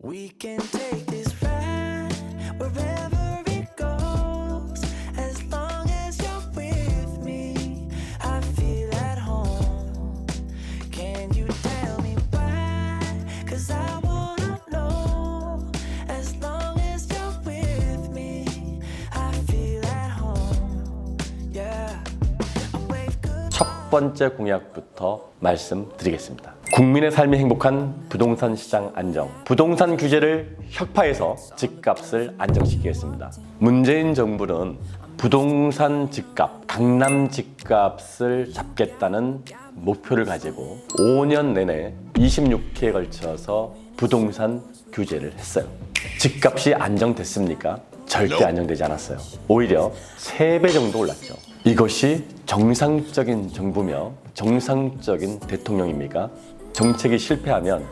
We can take this ride wherever it goes. As long as you're with me, I feel at home. Can you tell me why? 'Cause I wanna know. As long as you're with me, I feel at home. Yeah. I wave good. 첫 번째 공약부터 말씀드리겠습니다. 국민의 삶이 행복한 부동산 시장 안정, 부동산 규제를 혁파해서 집값을 안정시키겠습니다. 문재인 정부는 부동산 집값, 강남 집값을 잡겠다는 목표를 가지고 5년 내내 26회에 걸쳐서 부동산 규제를 했어요. 집값이 안정됐습니까? 절대 안정되지 않았어요. 오히려 3배 정도 올랐죠. 이것이 정상적인 정부며 정상적인 대통령입니까? 정책이 실패하면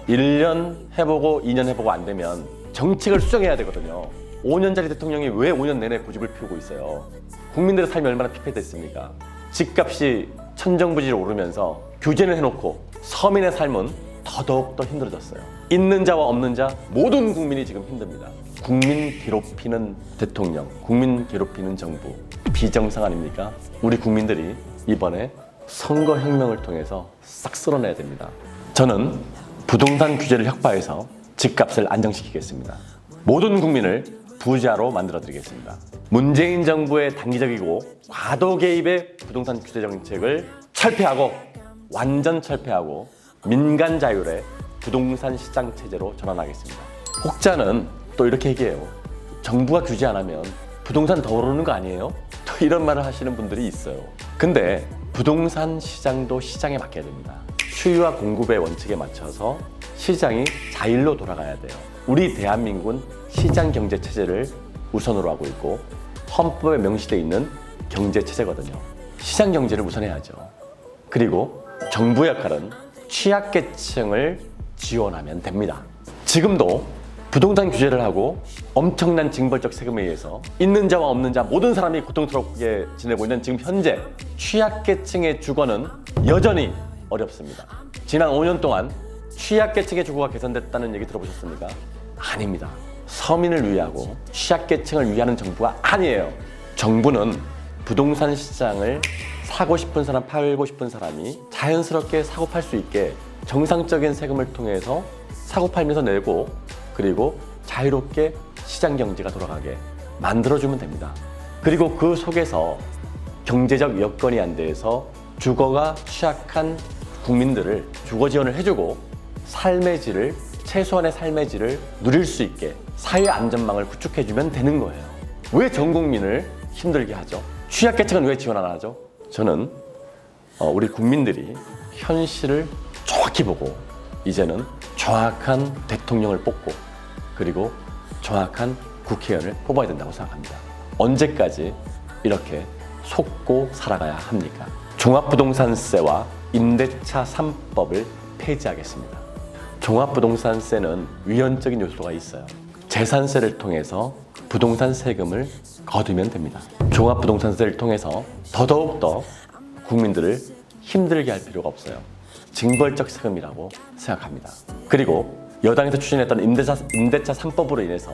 1년 해보고 2년 해보고 안 되면 정책을 수정해야 되거든요. 5년짜리 대통령이 왜 5년 내내 고집을 피우고 있어요? 국민들의 삶이 얼마나 피폐됐습니까? 집값이 천정부지로 오르면서 규제를 해놓고 서민의 삶은 더더욱 힘들어졌어요. 있는 자와 없는 자 모든 국민이 지금 힘듭니다. 국민 괴롭히는 대통령, 국민 괴롭히는 정부, 비정상 아닙니까? 우리 국민들이 이번에 선거혁명을 통해서 싹 쓸어내야 됩니다. 저는 부동산 규제를 혁파해서 집값을 안정시키겠습니다. 모든 국민을 부자로 만들어드리겠습니다. 문재인 정부의 단기적이고 과도 개입의 부동산 규제 정책을 철폐하고 완전 철폐하고 민간 자율의 부동산 시장 체제로 전환하겠습니다. 혹자는 또 이렇게 얘기해요. 정부가 규제 안 하면 부동산 더 오르는 거 아니에요? 또 이런 말을 하시는 분들이 있어요. 근데 부동산 시장도 시장에 맡겨야 됩니다. 수요와 공급의 원칙에 맞춰서 시장이 자율로 돌아가야 돼요. 우리 대한민국은 시장 경제 체제를 우선으로 하고 있고 헌법에 명시되어 있는 경제 체제거든요. 시장 경제를 우선해야죠. 그리고 정부 역할은 취약계층을 지원하면 됩니다. 지금도 부동산 규제를 하고 엄청난 징벌적 세금에 의해서 있는 자와 없는 자 모든 사람이 고통스럽게 지내고 있는 지금 현재 취약계층의 주거는 여전히 어렵습니다. 지난 5년 동안 취약계층의 주거가 개선됐다는 얘기 들어보셨습니까? 아닙니다. 서민을 위하고 취약계층을 위하는 정부가 아니에요. 정부는 부동산 시장을 사고 싶은 사람, 팔고 싶은 사람이 자연스럽게 사고 팔 수 있게 정상적인 세금을 통해서 사고 팔면서 내고 그리고 자유롭게 시장 경제가 돌아가게 만들어주면 됩니다. 그리고 그 속에서 경제적 여건이 안 돼서 주거가 취약한 국민들을 주거 지원을 해주고 삶의 질을, 최소한의 삶의 질을 누릴 수 있게 사회 안전망을 구축해주면 되는 거예요. 왜 전 국민을 힘들게 하죠? 취약계층은 왜 지원 안 하죠? 저는 우리 국민들이 현실을 정확히 보고 이제는 정확한 대통령을 뽑고 그리고 정확한 국회의원을 뽑아야 된다고 생각합니다. 언제까지 이렇게 속고 살아가야 합니까? 종합부동산세와 임대차 3법을 폐지하겠습니다. 종합부동산세는 위헌적인 요소가 있어요. 재산세를 통해서 부동산 세금을 거두면 됩니다. 종합부동산세를 통해서 더더욱 국민들을 힘들게 할 필요가 없어요. 징벌적 세금이라고 생각합니다. 그리고 여당에서 추진했던 임대차 3법으로 인해서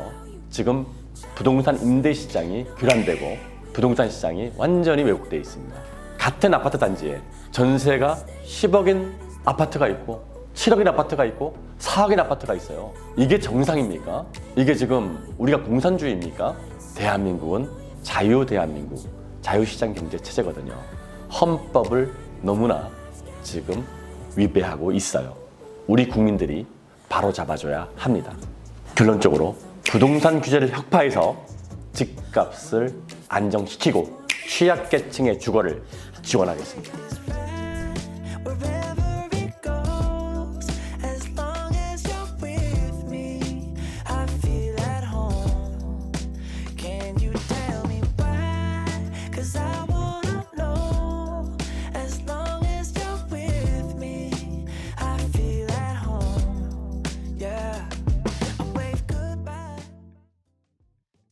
지금 부동산 임대 시장이 교란되고 부동산 시장이 완전히 왜곡되어 있습니다. 같은 아파트 단지에 전세가 10억인 아파트가 있고 7억인 아파트가 있고 4억인 아파트가 있어요. 이게 정상입니까? 이게 지금 우리가 공산주의입니까? 대한민국은 자유대한민국, 자유시장 경제 체제거든요. 헌법을 너무나 지금 위배하고 있어요. 우리 국민들이 바로 잡아줘야 합니다. 결론적으로 부동산 규제를 혁파해서 집값을 안정시키고 취약계층의 주거를 지원하겠습니다. Wherever it goes, as long as you're with me, I feel at home. Can you tell me why? 'Cause I